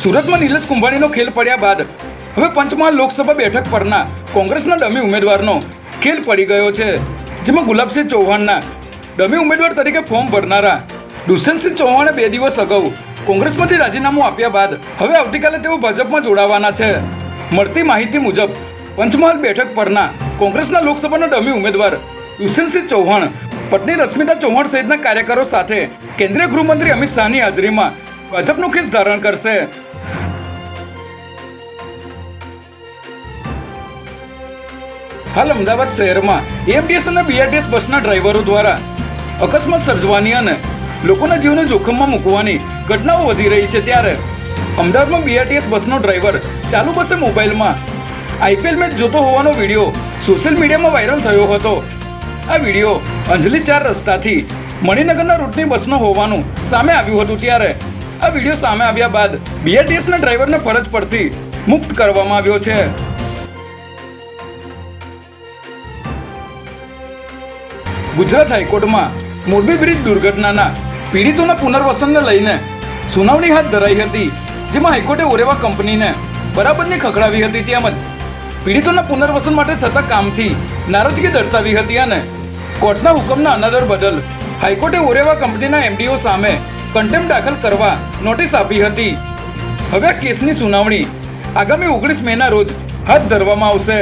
સુરતમાં નિલેશ કુંભાણીનો ખેલ પડ્યા બાદ હવે પંચમહાલ લોકસભા બેઠક પરના કોંગ્રેસના ડમી ઉમેદવારનો ખેલ પડી ગયો છે, જેમાં ગુલાબસિંહ ચૌહાણના ડમી ઉમેદવાર તરીકે ફોર્મ ભરનારા દુષ્યંતસિંહ ચૌહાણે 2 દિવસ અગાઉ કોંગ્રેસમાંથી રાજીનામું આપ્યા બાદ હવે આવતીકાલે તેઓ ભાજપમાં જોડાવાના છે. મળતી માહિતી મુજબ પંચમહાલ બેઠક પરના કોંગ્રેસના લોકસભાના ડમી ઉમેદવાર દુષ્યંતસિંહ ચૌહાણ પત્ની રશ્મિતા ચૌહાણ સહિતના કાર્યકરો સાથે કેન્દ્રીય ગૃહમંત્રી અમિત શાહની હાજરીમાં ભાજપનું ખેસ ધારણ કરશે. હાલ અમદાવાદ શહેરમાં એએમટીએસ અને બીઆરટીએસ બસના ડ્રાઈવરો દ્વારા અકસ્માત સર્જવાની અને લોકોના જીવને જોખમમાં મૂકવાની ઘટનાઓ વધી રહી છે, ત્યારે અમદાવાદમાં બીઆરટીએસ બસનો ડ્રાઈવર ચાલુ બસે મોબાઈલમાં આઈપીએલ મેચ જોતો હોવાનો વિડીયો સોશિયલ મીડિયામાં વાયરલ થયો હતો. આ વિડીયો અંજલિ 4 રસ્તાથી મણિનગરના રૂટની બસનો હોવાનું સામે આવ્યું હતું, ત્યારે આ વિડીયો સામે આવ્યા બાદ બીઆરટીએસના ડ્રાઈવરને ફરજ પરથી મુક્ત કરવામાં આવ્યો છે. ગુજરાત હાઈકોર્ટમાં મોરબી બ્રિજ દુર્ઘટનાના પીડિતોના પુનર્વસનને લઈને સુનાવણી હાથ ધરાઈ હતી, જેમાં હાઈકોર્ટે ઓરેવા કંપનીને બરાબરની ખખડાવી હતી, તેમજ પીડિતોના પુનર્વસન માટે થતા કામથી નારાજગી દર્શાવી હતી અને કોર્ટના હુકમના અનાદર બદલ હાઈકોર્ટે ઓરેવા કંપનીના એમડીઓ સામે કન્ટેમ્પ્ટ દાખલ કરવા નોટિસ આપી હતી. હવે આ કેસની સુનાવણી આગામી 19 મેના રોજ હાથ ધરવામાં આવશે.